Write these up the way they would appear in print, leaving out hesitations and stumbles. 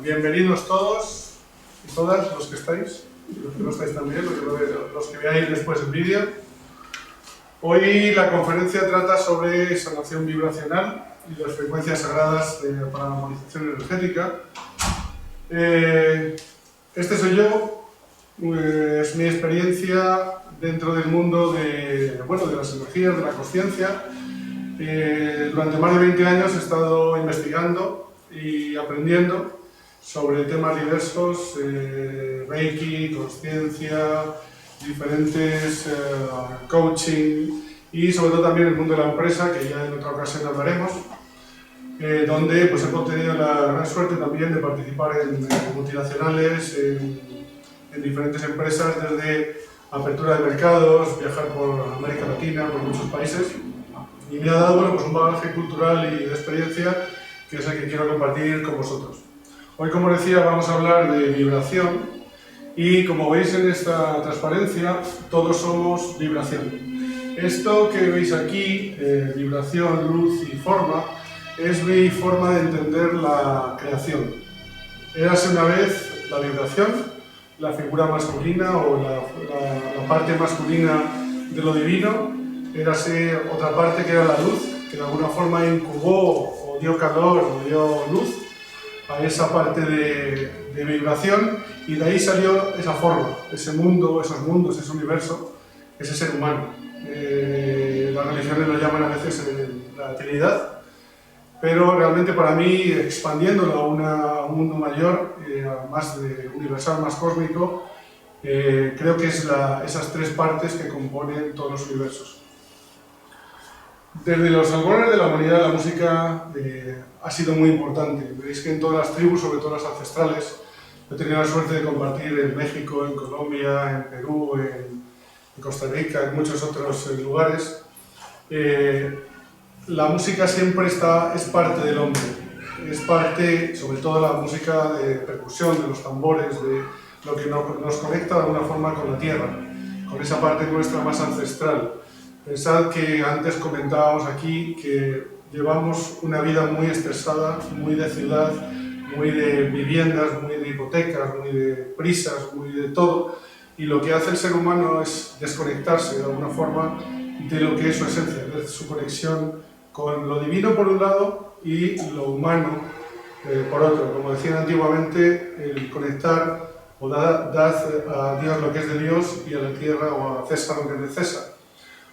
bienvenidos todos y todas los que estáis, los que no estáis también, los que veáis después el vídeo. Hoy la conferencia trata sobre sanación vibracional y las frecuencias sagradas para la armonización energética. Este soy yo, es mi experiencia dentro del mundo de las energías, de la consciencia. Durante más de 20 años he estado investigando y aprendiendo sobre temas diversos, Reiki, consciencia, diferentes coaching y sobre todo también el mundo de la empresa, que ya en otra ocasión hablaremos, donde pues, he tenido la gran suerte también de participar en multinacionales, en diferentes empresas, desde apertura de mercados, viajar por América Latina, por muchos países, y me ha dado pues un bagaje cultural y de experiencia que es el que quiero compartir con vosotros. Hoy, como decía, vamos a hablar de vibración y como veis en esta transparencia, todos somos vibración. Esto que veis aquí, vibración, luz y forma, es mi forma de entender la creación. Érase una vez la vibración, la figura masculina o la parte masculina de lo divino, érase otra parte que era la luz, que de alguna forma incubó o dio calor o dio luz a esa parte de vibración, y de ahí salió esa forma, ese mundo, esos mundos, ese universo, ese ser humano. Las religiones lo llaman a veces la Trinidad, pero realmente para mí, expandiéndolo a un mundo mayor, más universal, más cósmico, creo que es esas tres partes que componen todos los universos. Desde los albores de la humanidad la música ha sido muy importante. Veréis que en todas las tribus, sobre todo las ancestrales, he tenido la suerte de compartir en México, en Colombia, en Perú, en Costa Rica, en muchos otros lugares. La música siempre es parte del hombre, es parte, sobre todo la música de percusión, de los tambores, de lo que nos conecta de alguna forma con la tierra, con esa parte nuestra más ancestral. Pensad que antes comentábamos aquí que llevamos una vida muy estresada, muy de ciudad, muy de viviendas, muy de hipotecas, muy de prisas, muy de todo, y lo que hace el ser humano es desconectarse de alguna forma de lo que es su esencia, de su conexión con lo divino por un lado y lo humano por otro. Como decían antiguamente, el conectar o dad a Dios lo que es de Dios y a la tierra o a César lo que es de César.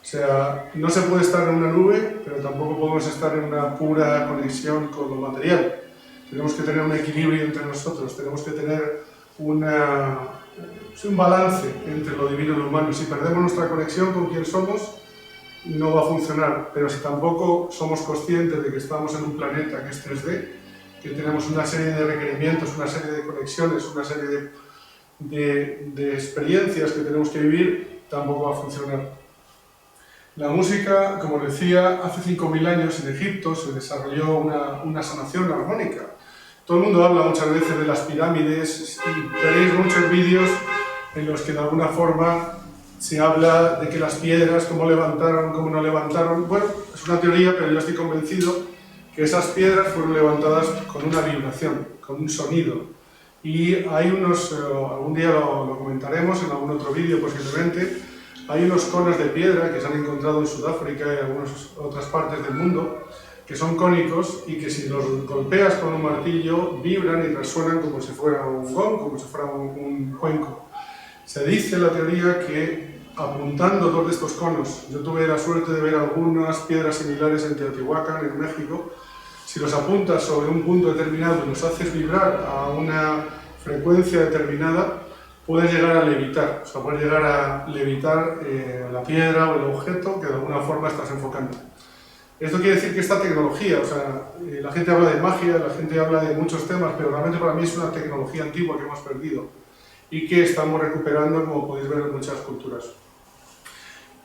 O sea, no se puede estar en una nube, pero tampoco podemos estar en una pura conexión con lo material. Tenemos que tener un equilibrio entre nosotros, tenemos que tener un balance entre lo divino y lo humano. Si perdemos nuestra conexión con quién somos, no va a funcionar, pero si tampoco somos conscientes de que estamos en un planeta que es 3D, que tenemos una serie de requerimientos, una serie de conexiones, una serie de experiencias que tenemos que vivir, tampoco va a funcionar. La música, como decía, hace 5.000 años en Egipto se desarrolló una sanación armónica. Todo el mundo habla muchas veces de las pirámides y veréis muchos vídeos en los que de alguna forma se habla de que las piedras, cómo levantaron, cómo no levantaron. Bueno, es una teoría, pero yo estoy convencido que esas piedras fueron levantadas con una vibración, con un sonido. Y hay algún día lo comentaremos en algún otro vídeo posiblemente, hay unos conos de piedra que se han encontrado en Sudáfrica y en algunas otras partes del mundo, que son cónicos y que si los golpeas con un martillo vibran y resuenan como si fuera un gong, como si fuera un cuenco. Se dice la teoría que apuntando dos de estos conos, yo tuve la suerte de ver algunas piedras similares en Teotihuacán, en México, si los apuntas sobre un punto determinado y los haces vibrar a una frecuencia determinada, puedes llegar a levitar, o sea, puedes llegar a levitar la piedra o el objeto que de alguna forma estás enfocando. Esto quiere decir que esta tecnología, o sea, la gente habla de magia, la gente habla de muchos temas, pero realmente para mí es una tecnología antigua que hemos perdido y que estamos recuperando, como podéis ver en muchas culturas.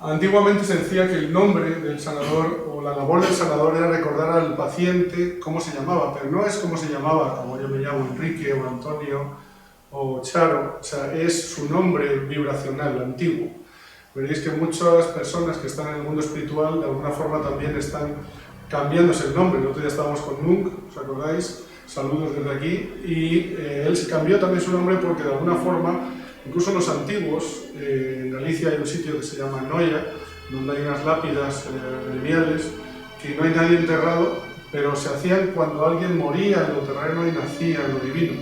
Antiguamente se decía que el nombre del sanador o la labor del sanador era recordar al paciente cómo se llamaba, pero no es como se llamaba, como yo me llamo Enrique o Antonio o Charo, o sea, es su nombre vibracional, antiguo. Veréis que muchas personas que están en el mundo espiritual de alguna forma también están cambiándose el nombre. El otro día estábamos con Nung, ¿os acordáis? saludos desde aquí, y él se cambió también su nombre porque de alguna forma, incluso los antiguos, en Galicia hay un sitio que se llama Noia, donde hay unas lápidas reliviales, que no hay nadie enterrado, pero se hacían cuando alguien moría en lo terreno y nacía en lo divino.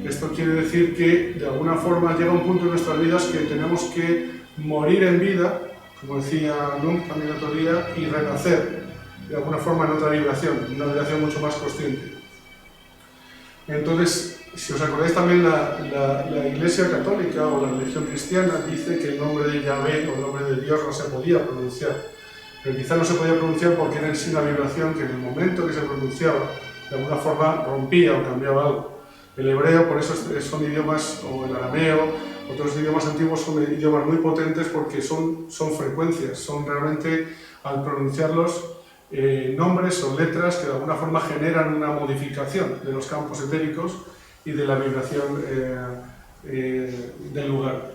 Esto quiere decir que de alguna forma llega un punto en nuestras vidas que tenemos que morir en vida, como decía Nunc también el otro día, y renacer de alguna forma en otra vibración, una vibración mucho más consciente. Entonces, si os acordáis también, la Iglesia Católica o la religión cristiana dice que el nombre de Yahvé o el nombre de Dios no se podía pronunciar. Pero quizá no se podía pronunciar porque era en sí una vibración que en el momento que se pronunciaba, de alguna forma rompía o cambiaba algo. El hebreo, por eso son idiomas, o el arameo, otros idiomas antiguos son idiomas muy potentes porque son frecuencias, son realmente, al pronunciarlos, nombres o letras que de alguna forma generan una modificación de los campos etéricos y de la vibración del lugar.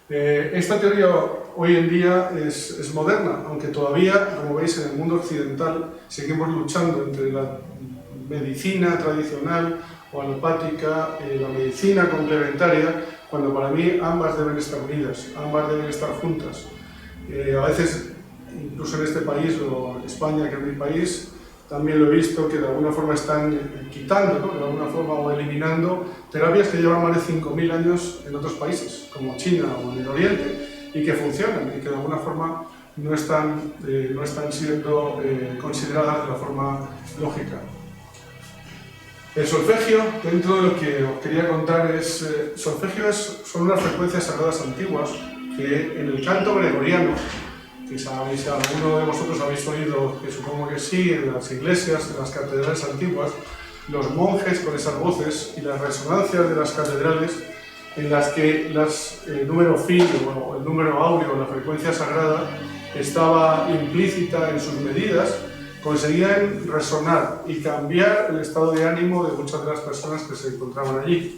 Esta teoría hoy en día es moderna, aunque todavía, como veis, en el mundo occidental seguimos luchando entre la medicina tradicional o alopática, la medicina complementaria, cuando para mí ambas deben estar unidas, ambas deben estar juntas. A veces, incluso en este país, o en España, que es mi país, también lo he visto que de alguna forma están quitando, ¿no?, de alguna forma, o eliminando terapias que llevan más de 5.000 años en otros países, como China o en el Oriente, y que funcionan y que de alguna forma no están siendo consideradas de la forma lógica. El solfegio, dentro de lo que os quería contar, son unas frecuencias sagradas antiguas que en el canto gregoriano, que sabéis, alguno de vosotros habéis oído, que supongo que sí, en las iglesias, en las catedrales antiguas, los monjes con esas voces y las resonancias de las catedrales en las que el número phi o el número áureo, la frecuencia sagrada, estaba implícita en sus medidas, conseguían resonar y cambiar el estado de ánimo de muchas de las personas que se encontraban allí.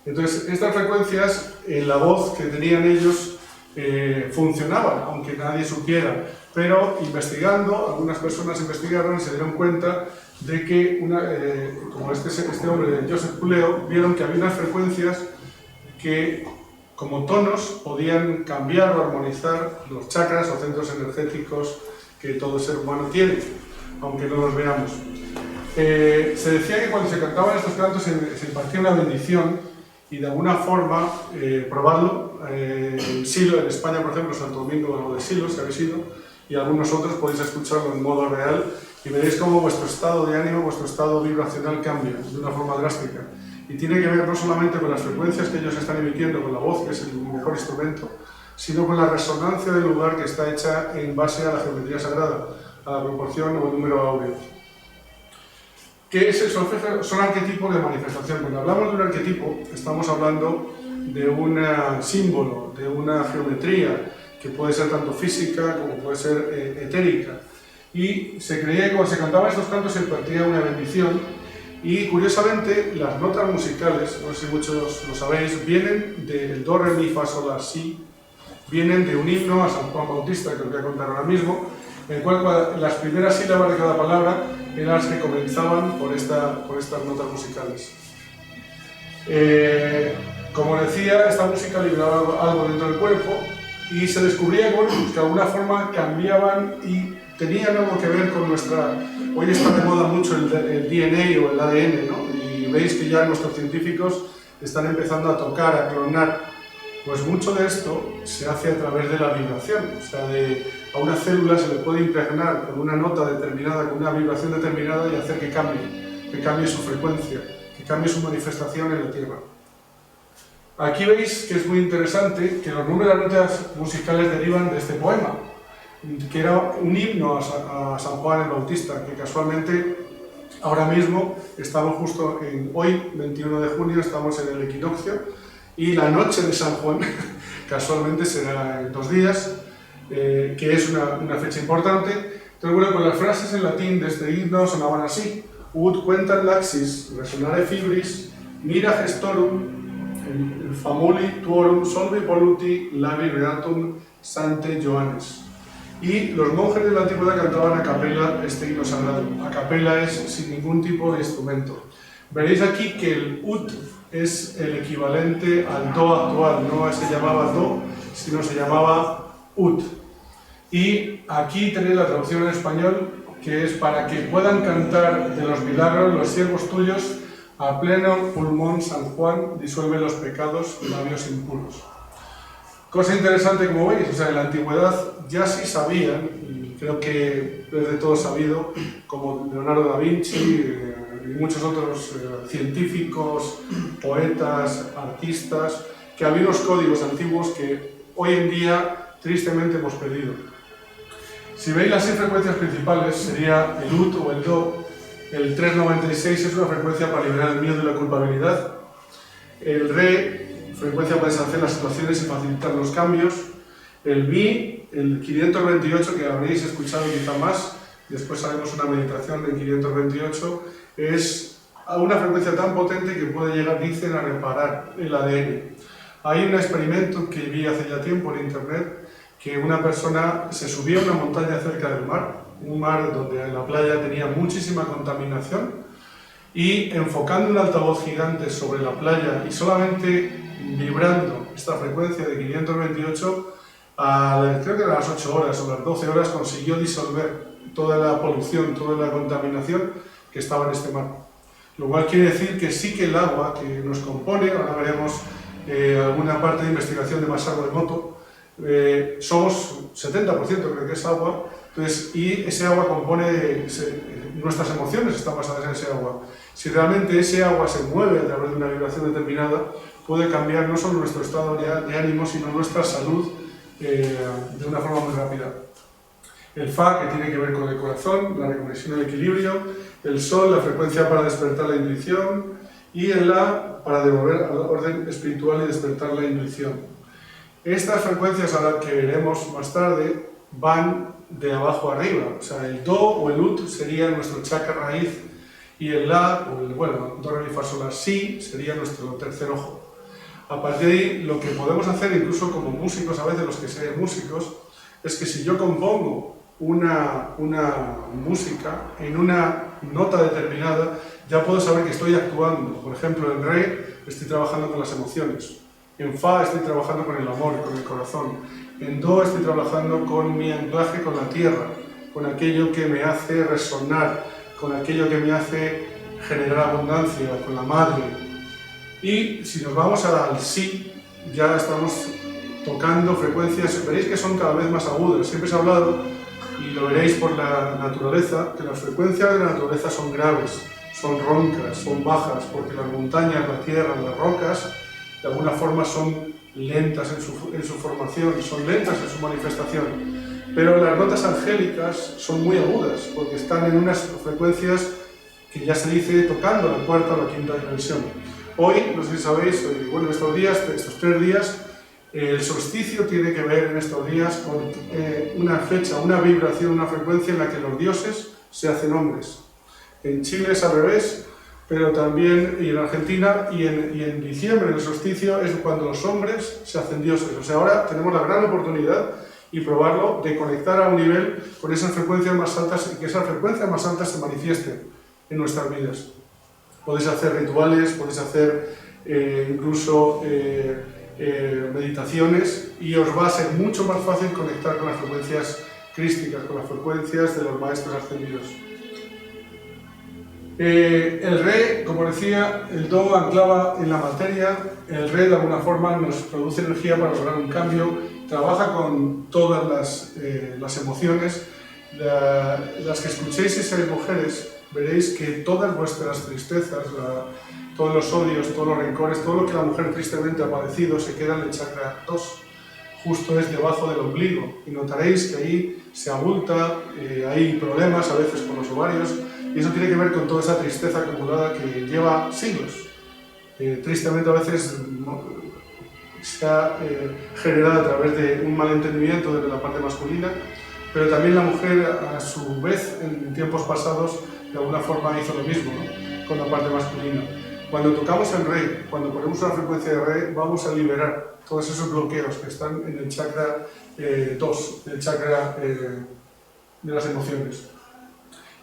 Entonces, estas frecuencias, en la voz que tenían ellos, funcionaban, aunque nadie supiera, pero investigando, algunas personas investigaron y se dieron cuenta de que, como este hombre, Joseph Puleo, vieron que había unas frecuencias que, como tonos, podían cambiar o armonizar los chakras o centros energéticos que todo ser humano tiene, aunque no los veamos. Se decía que cuando se cantaban estos cantos se impartía una bendición, y de alguna forma, probadlo. En Silo, en España, por ejemplo, Santo Domingo de Silo, si habéis ido, y algunos otros podéis escucharlo en modo real y veréis cómo vuestro estado de ánimo, vuestro estado vibracional cambia de una forma drástica. Y tiene que ver no solamente con las frecuencias que ellos están emitiendo, con la voz, que es el mejor instrumento, sino con la resonancia del lugar, que está hecha en base a la geometría sagrada, a la proporción o el número áureo. ¿Qué es el solfegio? Son arquetipos de manifestación. Cuando hablamos de un arquetipo, estamos hablando de un símbolo, de una geometría, que puede ser tanto física como puede ser etérica. Y se creía que cuando se cantaban estos cantos se impartía una bendición, y curiosamente las notas musicales, no sé si muchos lo sabéis, vienen del do, re, mi, fa, sol, la, si, vienen de un himno a San Juan Bautista, que os voy a contar ahora mismo, en el cual las primeras sílabas de cada palabra eran las que comenzaban por estas notas musicales. Como decía, esta música liberaba algo dentro del cuerpo y se descubría que, bueno, pues, que de alguna forma cambiaban y tenían algo que ver con nuestra... Hoy está de moda mucho el DNA o el ADN, ¿no? Y veis que ya nuestros científicos están empezando a tocar, a clonar. Pues mucho de esto se hace a través de la vibración, o sea, a una célula se le puede impregnar con una nota determinada, con una vibración determinada y hacer que cambie su frecuencia, que cambie su manifestación en la Tierra. Aquí veis que es muy interesante que los números de las notas musicales derivan de este poema, que era un himno a San Juan el Bautista, que casualmente ahora mismo estamos justo hoy, 21 de junio, estamos en el equinoccio, y la noche de San Juan, casualmente, será en 2 días, que es una fecha importante. Entonces, bueno, pues las frases en latín de este himno sonaban así: ut quentat laxis resonare fibris, mira gestorum, el famuli tuorum solvi polluti labi reatum sante Johannes. Y los monjes de la antigüedad cantaban a capela este himno sagrado. A capela es sin ningún tipo de instrumento. Veréis aquí que el ut es el equivalente al do actual, no se llamaba do, sino se llamaba ut. Y aquí tenéis la traducción en español, que es para que puedan cantar de los milagros los siervos tuyos, a pleno pulmón San Juan disuelve los pecados, labios impuros. Cosa interesante, como veis, o sea, en la antigüedad ya sí sabían, y creo que es de todo sabido, como Leonardo da Vinci y muchos otros científicos, poetas, artistas, que había unos códigos antiguos que hoy en día tristemente hemos perdido. Si veis las 6 frecuencias principales, sería el ut o el do. El 396 es una frecuencia para liberar el miedo y la culpabilidad. El re, frecuencia para deshacer las situaciones y facilitar los cambios. El mi, el 528, que habréis escuchado quizá más, después haremos una meditación del 528, es una frecuencia tan potente que puede llegar, dicen, a reparar el ADN. Hay un experimento que vi hace ya tiempo en internet, que una persona se subía a una montaña cerca del mar, un mar donde en la playa tenía muchísima contaminación, y enfocando un altavoz gigante sobre la playa y solamente vibrando esta frecuencia de 528, creo que a las 8 horas o las 12 horas consiguió disolver toda la polución, toda la contaminación que estaba en este mar. Lo cual quiere decir que sí que el agua que nos compone, ahora veremos alguna parte de investigación de Masaru Emoto, somos 70% creo que es agua, entonces, y ese agua compone, nuestras emociones están basadas en ese agua. Si realmente ese agua se mueve a través de una vibración determinada, puede cambiar no solo nuestro estado de ánimo, sino nuestra salud de una forma muy rápida. El Fa, que tiene que ver con el corazón, la reconexión y el equilibrio. El Sol, la frecuencia para despertar la intuición. Y el La, para devolver al orden espiritual y despertar la intuición. Estas frecuencias, ahora que veremos más tarde, van de abajo arriba. O sea, el Do o el Ut sería nuestro chakra raíz. Y el La, o el, bueno, Do, Re, Mi, Fa, Sol, La, Si, sería nuestro tercer ojo. A partir de ahí, lo que podemos hacer, incluso como músicos, a veces los que sean músicos, es que si yo compongo una música en una nota determinada, ya puedo saber que estoy actuando. Por ejemplo, en Re estoy trabajando con las emociones, en Fa estoy trabajando con el amor, con el corazón, en Do estoy trabajando con mi anclaje con la tierra, con aquello que me hace resonar, con aquello que me hace generar abundancia, con la madre. Y si nos vamos al Si, ya estamos tocando frecuencias, veréis que son cada vez más agudas. Siempre se ha hablado, y lo veréis por la naturaleza, que las frecuencias de la naturaleza son graves, son roncas, son bajas, porque las montañas, la tierra, las rocas, de alguna forma son lentas en su formación, son lentas en su manifestación. Pero las notas angélicas son muy agudas, porque están en unas frecuencias que ya se dice tocando la cuarta o la quinta dimensión. Hoy, no sé si sabéis, bueno, estos 3 días, el solsticio tiene que ver en estos días con una fecha, una vibración, una frecuencia en la que los dioses se hacen hombres. En Chile es al revés, pero también y en Argentina y en diciembre el solsticio es cuando los hombres se hacen dioses. O sea, ahora tenemos la gran oportunidad y probarlo de conectar a un nivel con esas frecuencias más altas y que esas frecuencias más altas se manifiesten en nuestras vidas. Podéis hacer rituales, podéis hacer incluso meditaciones y os va a ser mucho más fácil conectar con las frecuencias crísticas, con las frecuencias de los maestros ascendidos. El Re, como decía, el Do anclaba en la materia, el Re de alguna forma nos produce energía para lograr un cambio, trabaja con todas las emociones, las que escuchéis y seréis mujeres, veréis que todas vuestras tristezas, todos los odios, todos los rencores, todo lo que la mujer tristemente ha padecido se queda en el chakra 2, justo es debajo del ombligo, y notaréis que ahí se abulta, hay problemas a veces con los ovarios, y eso tiene que ver con toda esa tristeza acumulada que lleva siglos. Tristemente a veces se ha generado a través de un malentendimiento de la parte masculina, pero también la mujer a su vez en tiempos pasados de alguna forma hizo lo mismo, ¿no?, con la parte masculina. Cuando tocamos en re, cuando ponemos una frecuencia de re, vamos a liberar todos esos bloqueos que están en el chakra 2, el chakra de las emociones.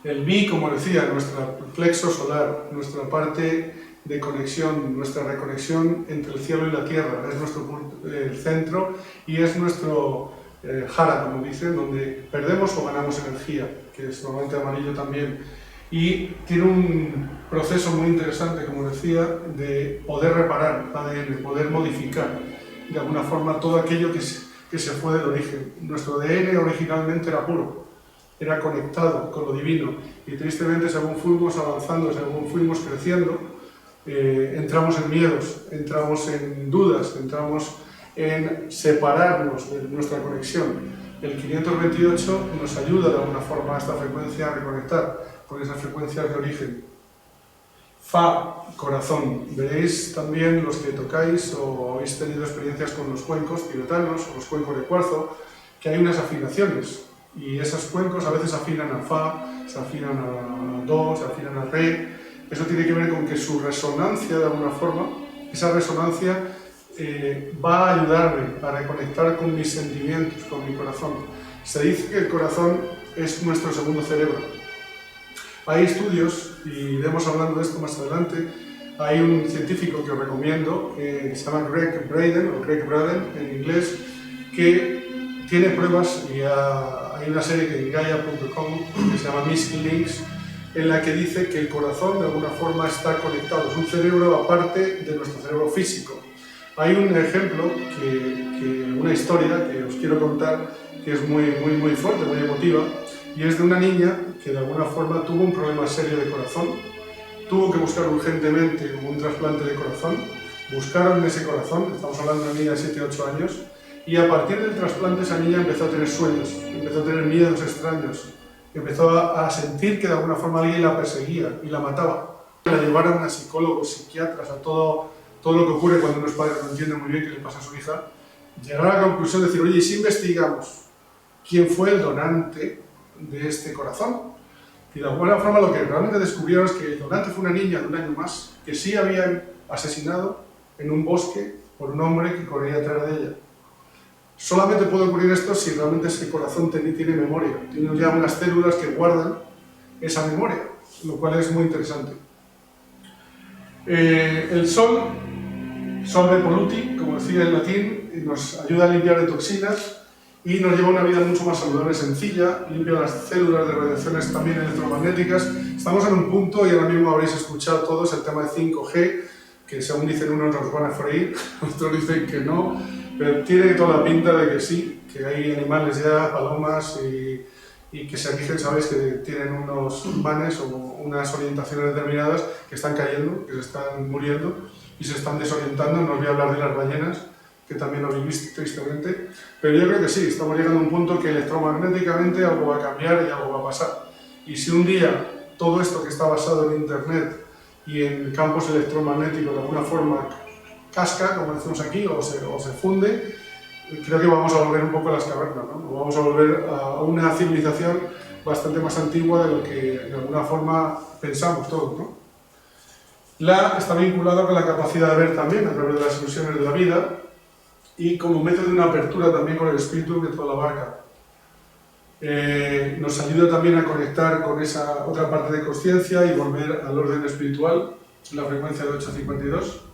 El mi, como decía, nuestro plexo solar, nuestra parte de conexión, nuestra reconexión entre el cielo y la tierra, es nuestro centro y es nuestro jara, como dicen, donde perdemos o ganamos energía, que es normalmente amarillo también. Y tiene un proceso muy interesante, como decía, de poder reparar ADN, poder modificar de alguna forma todo aquello que se fue del origen. Nuestro ADN originalmente era puro, era conectado con lo divino y tristemente según fuimos avanzando, según fuimos creciendo, entramos en miedos, entramos en dudas, entramos en separarnos de nuestra conexión. El 528 nos ayuda de alguna forma a esta frecuencia a reconectar con esas frecuencias de origen. Fa, corazón. Veréis también los que tocáis o habéis tenido experiencias con los cuencos tibetanos o los cuencos de cuarzo, que hay unas afinaciones y esos cuencos a veces afinan a Fa, se afinan a Do, se afinan a Re. Eso tiene que ver con que su resonancia de alguna forma, esa resonancia va a ayudarme a reconectar con mis sentimientos, con mi corazón. Se dice que el corazón es nuestro segundo cerebro. Hay estudios, y iremos hablando de esto más adelante, hay un científico que os recomiendo, que se llama Greg Braden, o Greg Braden en inglés, que tiene pruebas, y hay una serie que en Gaia.com que se llama Missing Links, en la que dice que el corazón de alguna forma está conectado, es un cerebro aparte de nuestro cerebro físico. Hay un ejemplo, una historia que os quiero contar, que es muy fuerte, muy emotiva, y es de una niña que de alguna forma tuvo un problema serio de corazón, tuvo que buscar urgentemente un trasplante de corazón, buscaron ese corazón, estamos hablando de una niña de 7-8 años, y a partir del trasplante esa niña empezó a tener sueños, empezó a tener miedos extraños, empezó a sentir que de alguna forma alguien la perseguía y la mataba. La llevaron a psicólogos, psiquiatras, a todo lo que ocurre cuando unos padres no entienden muy bien qué le pasa a su hija, llegaron a la conclusión de decir, oye, ¿y si investigamos quién fue el donante de este corazón? Y de alguna forma lo que realmente descubrieron es que el donante fue una niña de un año más que sí habían asesinado en un bosque por un hombre que corría detrás de ella. Solamente puede ocurrir esto si realmente ese corazón tiene memoria, tiene ya unas células que guardan esa memoria, lo cual es muy interesante. El sol, solve polluti, como decía en latín, nos ayuda a limpiar de toxinas y nos lleva a una vida mucho más saludable, sencilla, limpia las células de radiaciones también electromagnéticas. Estamos en un punto, y ahora mismo habréis escuchado todos, el tema de 5G, que según dicen unos nos van a freír, otros dicen que no, pero tiene toda la pinta de que sí, que hay animales ya, palomas y que se rigen, sabéis que tienen unos imanes o unas orientaciones determinadas que están cayendo, que se están muriendo y se están desorientando. No os voy a hablar de las ballenas, que también lo habéis visto tristemente, pero yo creo que sí, estamos llegando a un punto que electromagnéticamente algo va a cambiar y algo va a pasar. Y si un día todo esto que está basado en Internet y en campos electromagnéticos de alguna forma casca, como decimos aquí, o se funde, creo que vamos a volver un poco a las cavernas, ¿no? Vamos a volver a una civilización bastante más antigua de lo que de alguna forma pensamos todos, ¿no? La está vinculada con la capacidad de ver también a través de las ilusiones de la vida y como método de una apertura también con el espíritu que todo lo abarca. Nos ayuda también a conectar con esa otra parte de conciencia y volver al orden espiritual, la frecuencia de 852.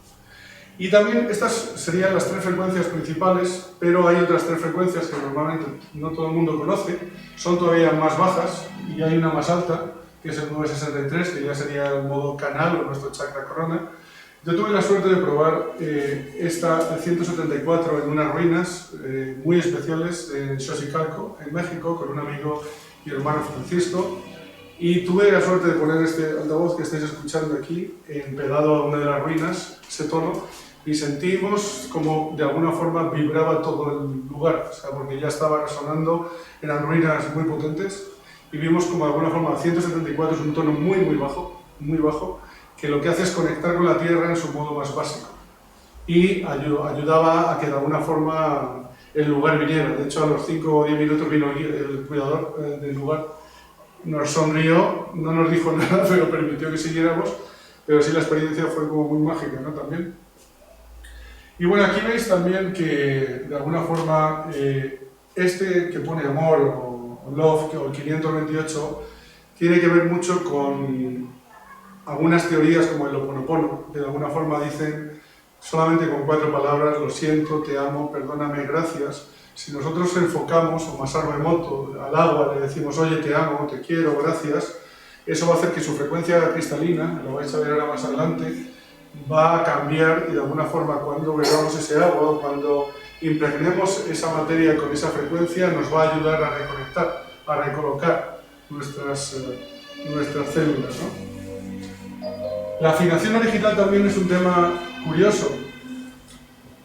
Y también estas serían las 3 frecuencias principales, pero hay otras 3 frecuencias que normalmente no todo el mundo conoce, son todavía más bajas y hay una más alta, que es el 963, que ya sería el modo canal o nuestro chakra corona. Yo tuve la suerte de probar esta 174 en unas ruinas muy especiales en Xochicalco, en México, con un amigo y hermano Francisco, y tuve la suerte de poner este altavoz que estáis escuchando aquí, pegado a una de las ruinas, ese tono, y sentimos como de alguna forma vibraba todo el lugar, o sea, porque ya estaba resonando, eran ruinas muy potentes, y vimos como de alguna forma 174 es un tono muy bajo, que lo que hace es conectar con la tierra en su modo más básico, y ayudaba a que de alguna forma el lugar viniera. De hecho, a los 5 o 10 minutos vino el cuidador del lugar, nos sonrió, no nos dijo nada, pero permitió que siguiéramos, pero sí la experiencia fue como muy mágica, ¿no? También. Y bueno, aquí veis también que de alguna forma este que pone amor o love o el 528 tiene que ver mucho con algunas teorías como el Ho Oponopono, que de alguna forma dicen solamente con 4 palabras: lo siento, te amo, perdóname, gracias. Si nosotros enfocamos, o Masaru Emoto, al agua le decimos oye, te amo, te quiero, gracias, eso va a hacer que su frecuencia cristalina, lo vais a ver ahora más adelante, va a cambiar, y de alguna forma cuando bebamos ese agua, cuando impregnemos esa materia con esa frecuencia, nos va a ayudar a reconectar, a recolocar nuestras células, ¿no? La afinación original también es un tema curioso.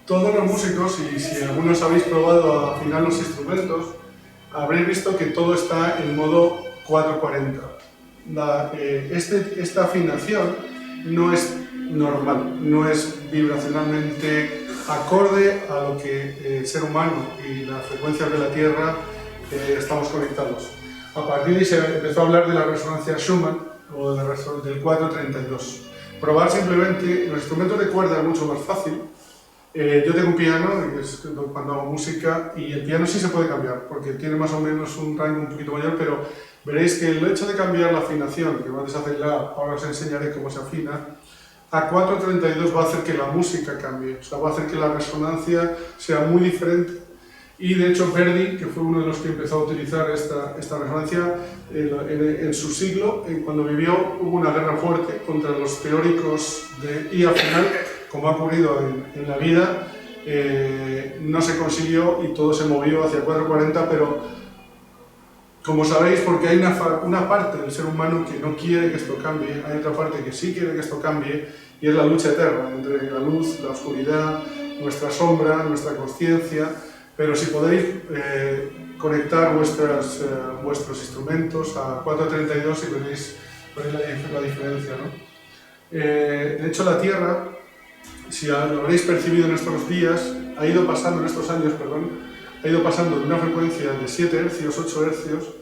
Todos los músicos, y si algunos habéis probado a afinar los instrumentos, habréis visto que todo está en modo 440. Esta afinación no es normal, no es vibracionalmente acorde a lo que el ser humano y las frecuencias de la Tierra estamos conectados. A partir de ahí se empezó a hablar de la resonancia Schumann o del 432. Probar simplemente, los instrumentos de cuerda es mucho más fácil. Yo tengo un piano, que es cuando hago música, y el piano sí se puede cambiar, porque tiene más o menos un rango un poquito mayor, pero veréis que el hecho de cambiar la afinación, que antes hace la, ahora os enseñaré cómo se afina, a 432 va a hacer que la música cambie, o sea, va a hacer que la resonancia sea muy diferente. Y de hecho Verdi, que fue uno de los que empezó a utilizar esta resonancia en su siglo, cuando vivió, hubo una guerra fuerte contra los teóricos y al final, como ha ocurrido en la vida, no se consiguió y todo se movió hacia 440, pero como sabéis, porque hay una parte del ser humano que no quiere que esto cambie, hay otra parte que sí quiere que esto cambie, y es la lucha eterna entre la luz, la oscuridad, nuestra sombra, nuestra consciencia. Pero si podéis conectar vuestros instrumentos a 432 y veréis la diferencia, ¿no? De hecho, la Tierra, si lo habréis percibido en estos días, ha ido pasando de una frecuencia de 7 hercios, 8 hercios,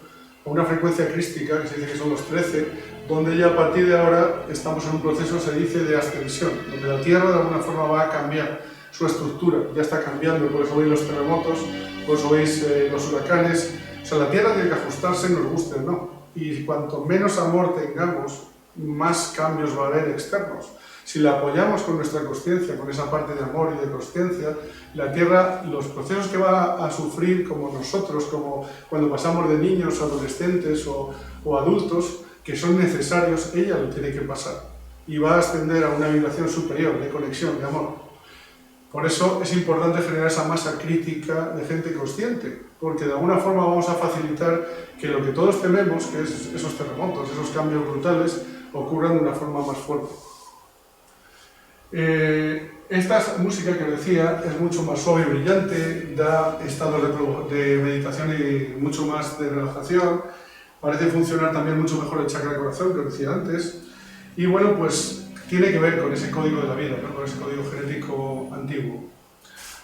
a una frecuencia crística, que se dice que son los 13, donde ya a partir de ahora estamos en un proceso, se dice, de ascensión, donde la Tierra de alguna forma va a cambiar su estructura, ya está cambiando, por eso veis los terremotos, por eso veis los huracanes. O sea, la Tierra tiene que ajustarse, nos guste o no, y cuanto menos amor tengamos, más cambios va a haber externos. Si la apoyamos con nuestra consciencia, con esa parte de amor y de consciencia, la Tierra, los procesos que va a sufrir como nosotros, como cuando pasamos de niños, adolescentes o adultos, que son necesarios, ella lo tiene que pasar y va a ascender a una vibración superior de conexión, de amor. Por eso es importante generar esa masa crítica de gente consciente, porque de alguna forma vamos a facilitar que lo que todos tememos, que es esos terremotos, esos cambios brutales, ocurran de una forma más fuerte. Esta música que decía es mucho más suave y brillante, da estados de meditación y mucho más de relajación, parece funcionar también mucho mejor el chakra del corazón, que os decía antes, y bueno, pues tiene que ver con ese código de la vida, ¿no? Con ese código genético antiguo.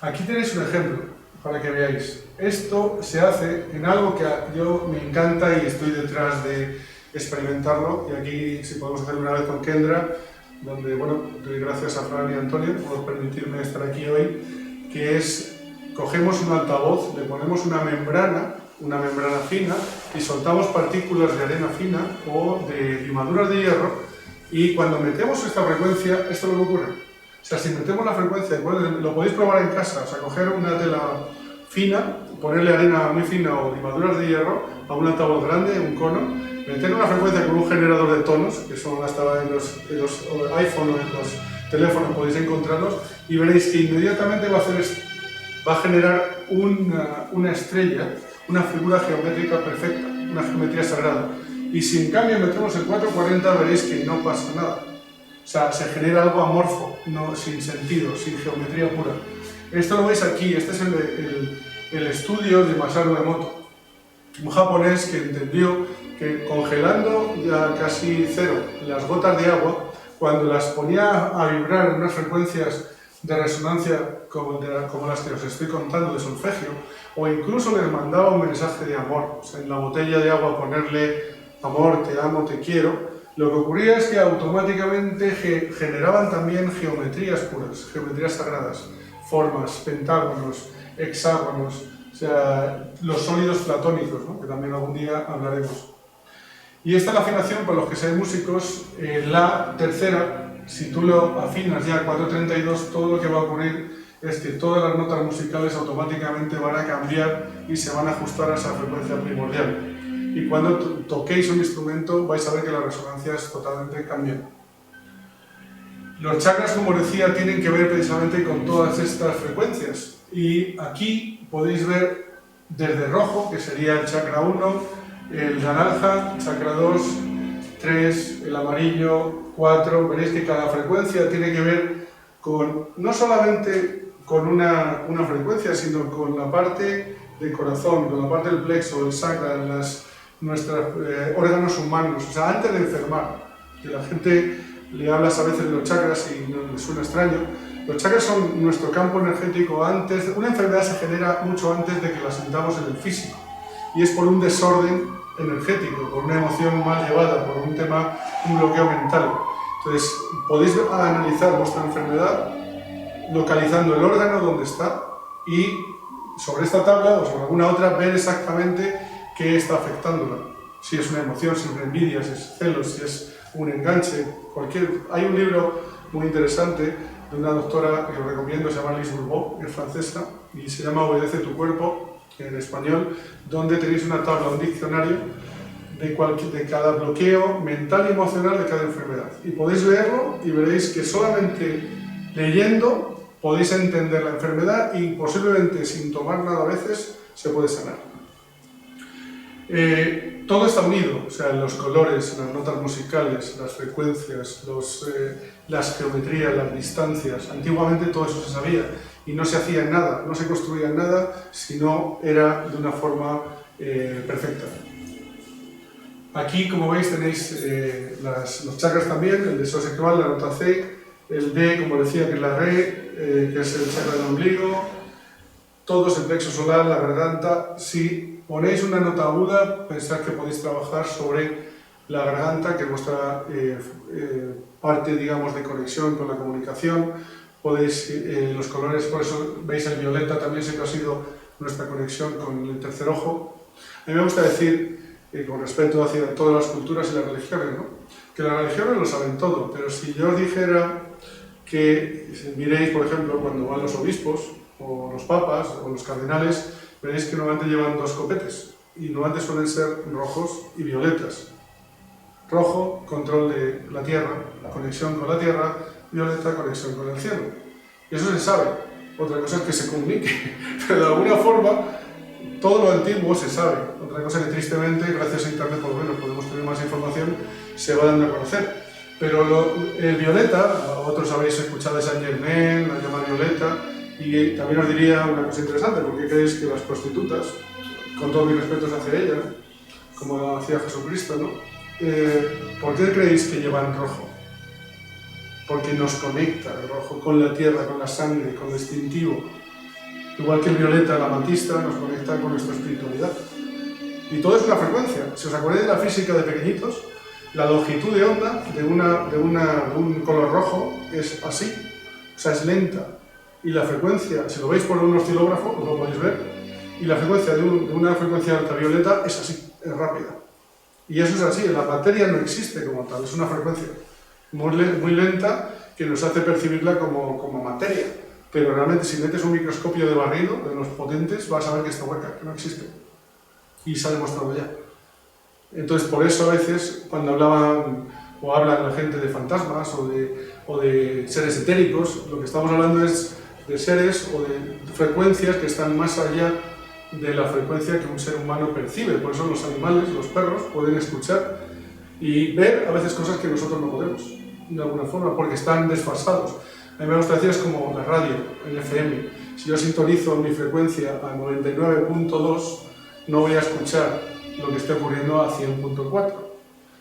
Aquí tenéis un ejemplo para que veáis. Esto se hace en algo que yo me encanta y estoy detrás de experimentarlo, y aquí si podemos hacerlo una vez con Kendra, donde, bueno, doy gracias a Fran y a Antonio por permitirme estar aquí hoy, que es, cogemos un altavoz, le ponemos una membrana fina, y soltamos partículas de arena fina o de limaduras de hierro, y cuando metemos esta frecuencia, esto es lo que ocurre. O sea, si metemos la frecuencia, bueno, lo podéis probar en casa, o sea, coger una tela fina, ponerle arena muy fina o limaduras de hierro a un altavoz grande, un cono, meter una frecuencia con un generador de tonos, que son hasta en los iPhone o en los teléfonos podéis encontrarlos, y veréis que inmediatamente va a generar una estrella, una figura geométrica perfecta, una geometría sagrada. Y si en cambio metemos el 440, veréis que no pasa nada. O sea, se genera algo amorfo, no, sin sentido, sin geometría pura. Esto lo veis aquí, este es el estudio de Masaru Emoto, un japonés que entendió que congelando ya casi cero las gotas de agua, cuando las ponía a vibrar en unas frecuencias de resonancia como las que os estoy contando de solfegio, o incluso les mandaba un mensaje de amor, o sea, en la botella de agua ponerle amor, te amo, te quiero, Lo que ocurría es que automáticamente generaban también geometrías puras, geometrías sagradas, formas, pentágonos, hexágonos, o sea, los sólidos platónicos, ¿no? Que también algún día hablaremos. Y esta es la afinación, para los que sean músicos, la tercera, si tú lo afinas ya a 432, todo lo que va a ocurrir es que todas las notas musicales automáticamente van a cambiar y se van a ajustar a esa frecuencia primordial. Y cuando toquéis un instrumento vais a ver que las resonancias totalmente cambian. Los chakras, como decía, tienen que ver precisamente con todas estas frecuencias. Y aquí podéis ver desde rojo, que sería el chakra 1, el naranja, chakra 2, 3, el amarillo, 4. Veréis que cada frecuencia tiene que ver con, no solamente con una frecuencia, sino con la parte del corazón, con la parte del plexo, el sacra, nuestros órganos humanos. O sea, antes de enfermar, que la gente le hablas a veces de los chakras y no les suena extraño, los chakras son nuestro campo energético antes. Una enfermedad se genera mucho antes de que la sintamos en el físico, y es por un desorden energético, por una emoción mal llevada, por un bloqueo mental. Entonces, podéis analizar vuestra enfermedad localizando el órgano donde está y sobre esta tabla o sobre alguna otra ver exactamente qué está afectándola. Si es una emoción, si es una envidia, si es celos, si es un enganche, Hay un libro muy interesante de una doctora que os recomiendo, se llama Lise Bourbeau, que es francesa, y se llama Obedece tu cuerpo, en español, donde tenéis una tabla, un diccionario de cada bloqueo mental y emocional de cada enfermedad. Y podéis leerlo y veréis que solamente leyendo podéis entender la enfermedad y posiblemente sin tomar nada a veces se puede sanar. Todo está unido, o sea, los colores, las notas musicales, las frecuencias, las geometrías, las distancias. Antiguamente todo eso se sabía y no se hacía nada, no se construía nada si no era de una forma perfecta. Aquí, como veis, tenéis los chakras también, el deseo sexual, la nota C, el D, como decía, que es la Re, que es el chakra del ombligo, todos el plexo solar, la garganta. Si ponéis una nota aguda, pensad que podéis trabajar sobre la garganta, que es vuestra parte, digamos, de conexión con la comunicación. Podéis, los colores, por eso veis el violeta, también siempre ha sido nuestra conexión con el tercer ojo. A mí me gusta decir, con respeto hacia todas las culturas y las religiones, ¿no?, que las religiones lo saben todo, pero si yo os dijera que miréis, por ejemplo, cuando van los obispos, o los papas, o los cardenales, veréis que normalmente llevan dos copetes, y normalmente suelen ser rojos y violetas. Rojo, control de la tierra, la conexión con la tierra; violeta, conexión con el cielo. Y eso se sabe. Otra cosa es que se comunique, pero de alguna forma todo lo antiguo se sabe. Otra cosa que tristemente, gracias a internet por lo menos podemos tener más información, se va dando a conocer. Pero el violeta, otros habéis escuchado de Saint Germain, la llama violeta, y también os diría una cosa interesante: ¿por qué creéis que las prostitutas, con todos mis respetos hacia ellas, como hacía Jesucristo, ¿no?, ¿por qué creéis que llevan rojo? Porque nos conecta el rojo con la tierra, con la sangre, con lo instintivo. Igual que el violeta, la amatista, nos conecta con nuestra espiritualidad. Y todo es una frecuencia. Si os acordáis de la física de pequeñitos, la longitud de onda de un color rojo es así, o sea, es lenta. Y la frecuencia, si lo veis por un oscilógrafo, os lo podéis ver, y la frecuencia de una frecuencia alta violeta es así, es rápida. Y eso es así, la materia no existe como tal, es una frecuencia muy lenta que nos hace percibirla como materia. Pero realmente, si metes un microscopio de barrido, de los potentes, vas a ver que está hueca, que no existe. Y se ha demostrado ya. Entonces, por eso a veces, cuando hablan la gente de fantasmas o de seres etéricos, lo que estamos hablando es de seres o de frecuencias que están más allá de la frecuencia que un ser humano percibe. Por eso los animales, los perros, pueden escuchar y ver a veces cosas que nosotros no podemos, de alguna forma, porque están desfasados. A mí me gusta decir, es como la radio, el FM. Si yo sintonizo mi frecuencia a 99.2, no voy a escuchar lo que esté ocurriendo a 100.4.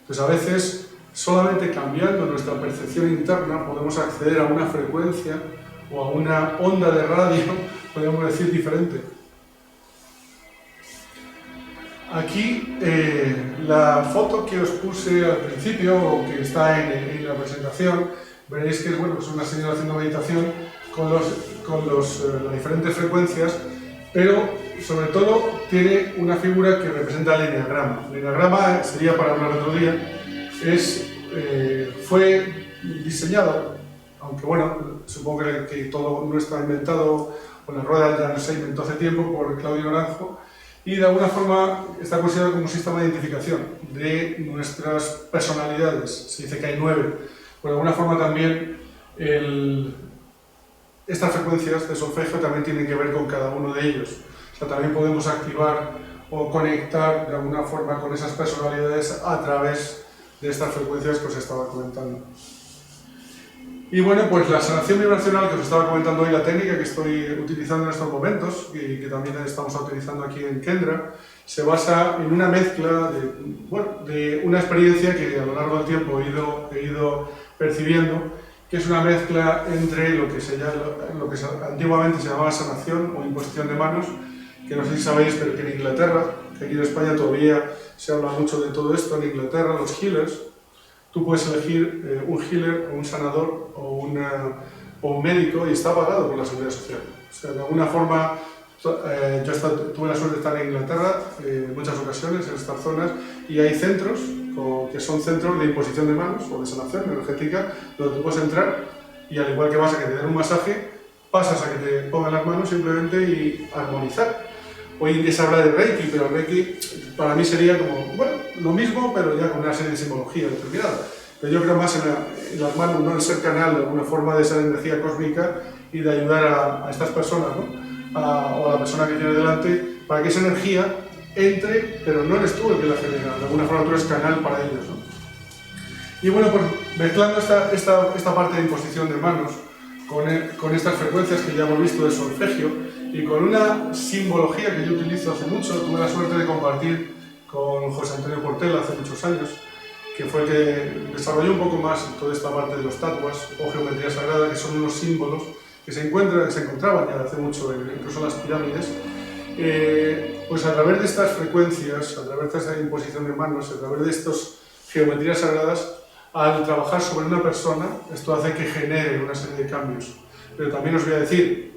Pues a veces, solamente cambiando nuestra percepción interna, podemos acceder a una frecuencia o a una onda de radio, podríamos decir, diferente. Aquí la foto que os puse al principio, o que está en la presentación, veréis que bueno, es una señora haciendo meditación con las diferentes frecuencias, pero sobre todo tiene una figura que representa el eneagrama. El eneagrama sería, para hablar otro día, fue diseñado, aunque bueno, supongo que todo no está inventado, o la rueda ya no se inventó hace tiempo por Claudio Naranjo, y de alguna forma está considerado como un sistema de identificación de nuestras personalidades. Se dice que hay 9, pero de alguna forma también estas frecuencias de solfegio también tienen que ver con cada uno de ellos. O sea, también podemos activar o conectar de alguna forma con esas personalidades a través de estas frecuencias que os estaba comentando. Y bueno, pues la sanación vibracional que os estaba comentando hoy, la técnica que estoy utilizando en estos momentos y que también estamos utilizando aquí en Kendra, se basa en una mezcla de una experiencia que a lo largo del tiempo he ido percibiendo, que es una mezcla entre lo que antiguamente se llamaba sanación o imposición de manos, que no sé si sabéis, pero que en Inglaterra, que aquí en España todavía se habla mucho de todo esto, en Inglaterra los healers, tú puedes elegir un healer o un sanador o un médico y está pagado por la Seguridad Social. O sea, de alguna forma, tuve la suerte de estar en Inglaterra en muchas ocasiones, en estas zonas, y hay centros que son centros de imposición de manos o de sanación energética, donde tú puedes entrar y al igual que vas a que te den un masaje, pasas a que te pongan las manos simplemente y armonizar. Hoy en día se habla de Reiki, pero Reiki para mí sería como, bueno, lo mismo, pero ya con una serie de simbología determinada. Pero yo creo más en las manos, no en ser canal de alguna forma de esa energía cósmica y de ayudar a estas personas, ¿no? O a la persona que tiene delante, para que esa energía entre, pero no eres tú el que la genera, de alguna forma tú eres canal para ellos, ¿no? Y bueno, pues mezclando esta parte de imposición de manos con estas frecuencias que ya hemos visto de solfegio y con una simbología que yo utilizo hace mucho, tuve la suerte de compartir con José Antonio Portela hace muchos años, que fue el que desarrolló un poco más toda esta parte de los tatuas o geometría sagrada, que son unos símbolos que se encontraban ya hace mucho, incluso en las pirámides. Pues a través de estas frecuencias, a través de esta imposición de manos, a través de estas geometrías sagradas, al trabajar sobre una persona, esto hace que genere una serie de cambios. Pero también os voy a decir,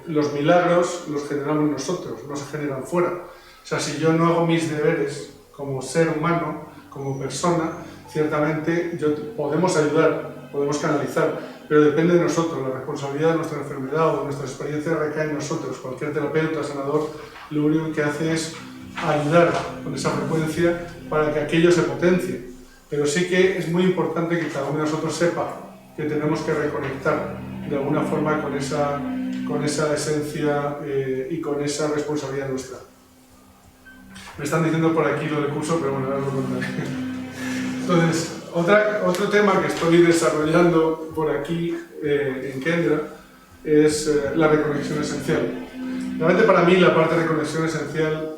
los milagros los generamos nosotros, no se generan fuera. O sea, si yo no hago mis deberes como ser humano, como persona, ciertamente podemos ayudar, podemos canalizar, pero depende de nosotros. La responsabilidad de nuestra enfermedad o de nuestra experiencia recae en nosotros. Cualquier terapeuta, sanador, lo único que hace es ayudar con esa frecuencia para que aquello se potencie. Pero sí que es muy importante que cada uno de nosotros sepa que tenemos que reconectar de alguna forma con esa esencia y con esa responsabilidad nuestra. Me están diciendo por aquí lo del curso, pero bueno, ahora lo contaré. Entonces, otro tema que estoy desarrollando por aquí en Kendra es la reconexión esencial. Realmente para mí la parte de reconexión esencial,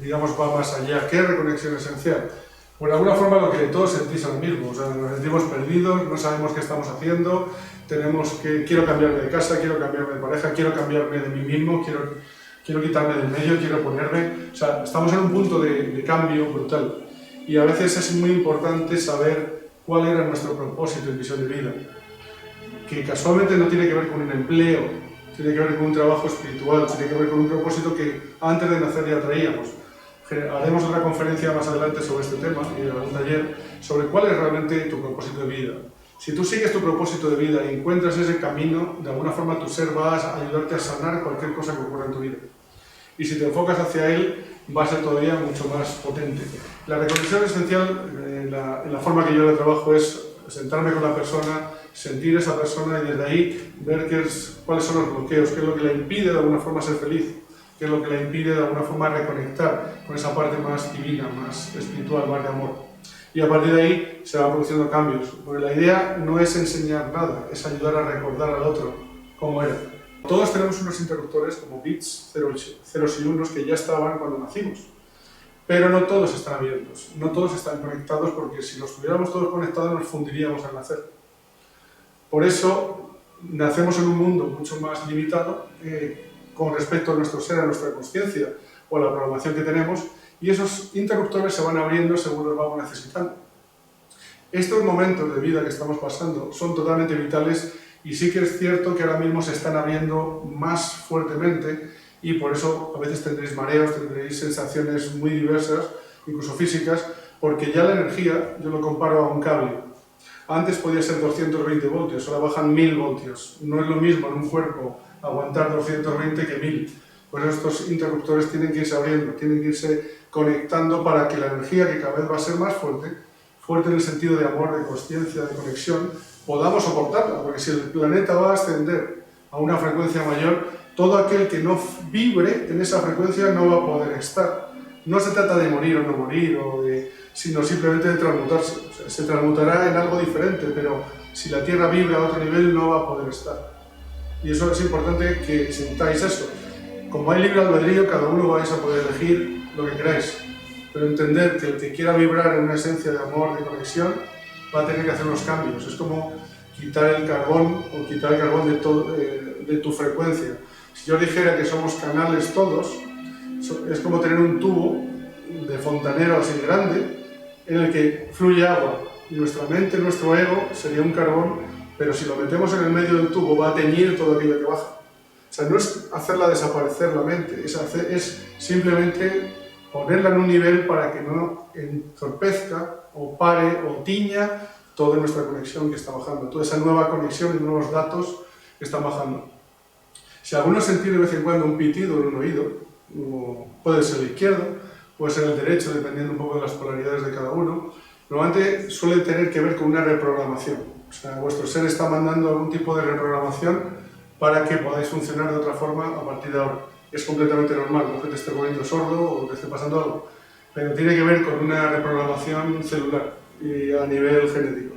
digamos, va más allá. ¿Qué es reconexión esencial? Por alguna forma lo que todos sentís ahora mismo, o sea, nos sentimos perdidos, no sabemos qué estamos haciendo, quiero cambiarme de casa, quiero cambiarme de pareja, quiero cambiarme de mí mismo, quiero quitarme del medio, quiero ponerme... O sea, estamos en un punto de cambio brutal y a veces es muy importante saber cuál era nuestro propósito y visión de vida, que casualmente no tiene que ver con un empleo, tiene que ver con un trabajo espiritual, tiene que ver con un propósito que antes de nacer ya traíamos. Haremos otra conferencia más adelante sobre este tema, y un taller, sobre cuál es realmente tu propósito de vida. Si tú sigues tu propósito de vida y encuentras ese camino, de alguna forma tu ser va a ayudarte a sanar cualquier cosa que ocurra en tu vida. Y si te enfocas hacia él, va a ser todavía mucho más potente. La reconexión esencial, en la forma que yo la trabajo, es sentarme con la persona, sentir a esa persona y desde ahí ver cuáles son los bloqueos, qué es lo que le impide de alguna forma ser feliz, qué es lo que le impide de alguna forma reconectar con esa parte más divina, más espiritual, más de amor. Y a partir de ahí se van produciendo cambios, porque la idea no es enseñar nada, es ayudar a recordar al otro cómo era. Todos tenemos unos interruptores como bits, ceros y unos que ya estaban cuando nacimos, pero no todos están abiertos, no todos están conectados, porque si los tuviéramos todos conectados nos fundiríamos al nacer. Por eso nacemos en un mundo mucho más limitado con respecto a nuestro ser, a nuestra consciencia. o la programación que tenemos, y esos interruptores se van abriendo según los vamos necesitando. Estos momentos de vida que estamos pasando son totalmente vitales y sí que es cierto que ahora mismo se están abriendo más fuertemente y por eso a veces tendréis mareos, tendréis sensaciones muy diversas, incluso físicas, porque ya la energía, yo lo comparo a un cable. Antes podía ser 220 voltios, ahora bajan 1000 voltios. No es lo mismo en un cuerpo aguantar 220 que 1000. Por eso estos interruptores tienen que irse abriendo, tienen que irse conectando para que la energía, que cada vez va a ser más fuerte, fuerte en el sentido de amor, de consciencia, de conexión, podamos soportarla, porque si el planeta va a ascender a una frecuencia mayor, todo aquel que no vibre en esa frecuencia no va a poder estar. No se trata de morir o no morir, sino simplemente de transmutarse. O sea, se transmutará en algo diferente, pero si la Tierra vibra a otro nivel no va a poder estar. Y eso es importante que sintáis eso. Como hay libre albedrío, cada uno vais a poder elegir lo que queráis. Pero entender que el que quiera vibrar en una esencia de amor, de conexión, va a tener que hacer unos cambios. Es como quitar el carbón o quitar el carbón de tu frecuencia. Si yo dijera que somos canales todos, es como tener un tubo de fontanero así grande en el que fluye agua. Y nuestra mente, nuestro ego, sería un carbón, pero si lo metemos en el medio del tubo va a teñir todo aquello que baja. O sea, no es hacerla desaparecer la mente, es simplemente ponerla en un nivel para que no entorpezca o pare o tiña toda nuestra conexión que está bajando, toda esa nueva conexión y nuevos datos que están bajando. Si alguno sentís de vez en cuando un pitido en un oído, puede ser el izquierdo, puede ser el derecho, dependiendo un poco de las polaridades de cada uno, normalmente suele tener que ver con una reprogramación. O sea, vuestro ser está mandando algún tipo de reprogramación para que podáis funcionar de otra forma a partir de ahora. Es completamente normal, no que te esté poniendo sordo o que esté pasando algo, pero tiene que ver con una reprogramación celular y a nivel genético.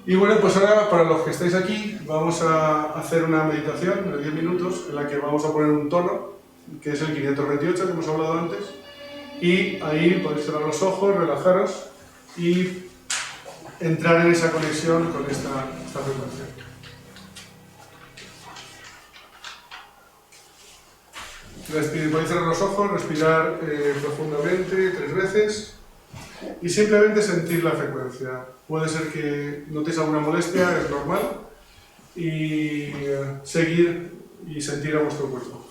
Y bueno, pues ahora para los que estáis aquí vamos a hacer una meditación de 10 minutos en la que vamos a poner un tono, que es el 528 que hemos hablado antes, y ahí podéis cerrar los ojos, relajaros y entrar en esa conexión con esta frecuencia. Podéis cerrar los ojos, respirar profundamente 3 veces y simplemente sentir la frecuencia. Puede ser que notéis alguna molestia, es normal, y seguir y sentir a vuestro cuerpo.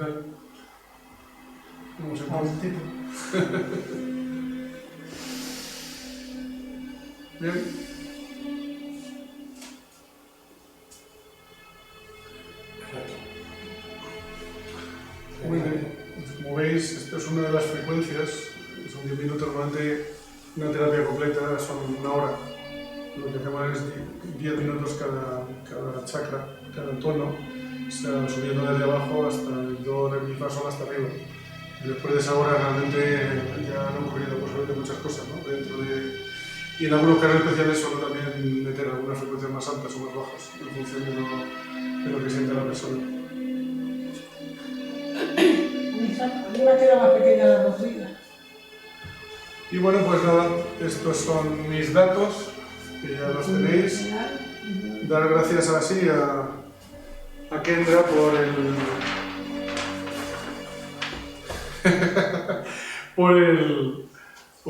tal? ¿Cómo se llama? Bien. Muy bien. Como veis, esta es una de las frecuencias, son 10 minutos, normalmente una terapia completa son una hora. Lo que hacemos es 10 minutos cada chakra, cada tono, o sea, subiendo desde abajo hasta el do, re, mi, fa, sol, hasta arriba. Y después de esa hora realmente ya han ocurrido posiblemente muchas cosas, ¿no? Y en algunos casos especiales suelo también meter algunas frecuencias más altas o más bajas, en función de lo que siente la persona. A mí me queda más pequeña la rodilla. Y bueno, pues nada, estos son mis datos, que ya los tenéis. Dar gracias así a Kendra por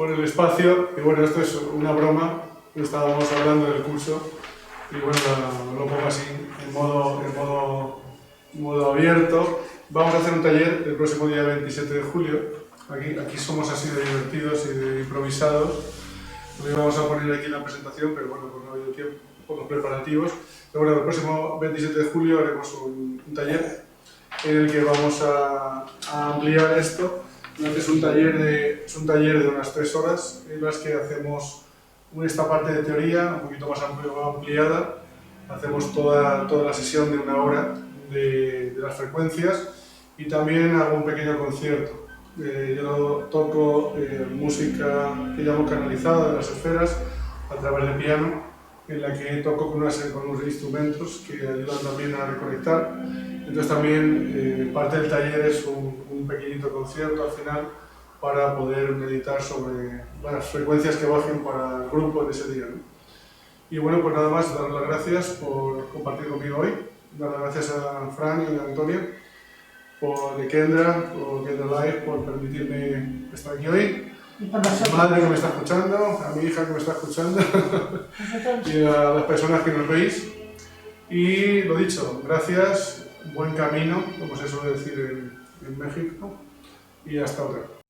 el espacio. Y bueno, esto es una broma, estábamos hablando del curso y bueno, lo pongo así, en modo abierto. Vamos a hacer un taller el próximo día 27 de julio. Aquí somos así de divertidos y de improvisados. Lo vamos a poner aquí en la presentación, pero bueno, pues no ha habido tiempo por los preparativos. Pero bueno, el próximo 27 de julio haremos un taller en el que vamos a ampliar esto. Es un taller de unas 3 horas en las que hacemos esta parte de teoría un poquito más ampliada. Hacemos toda la sesión de una hora de las frecuencias y también hago un pequeño concierto. Yo toco música que llamo canalizada de las esferas a través de piano, en la que toco con unos instrumentos que ayudan también a reconectar. Entonces también parte del taller es un pequeñito concierto al final para poder meditar sobre las frecuencias que bajen para el grupo de ese día, ¿no? Y bueno, pues nada más, dar las gracias por compartir conmigo hoy, dar las gracias a Fran y a Antonio, por Kendra Live, por permitirme estar aquí hoy, a mi madre que me está escuchando, a mi hija que me está escuchando y a las personas que nos veis. Y lo dicho, gracias, buen camino, como se suele decir en México, y hasta otra.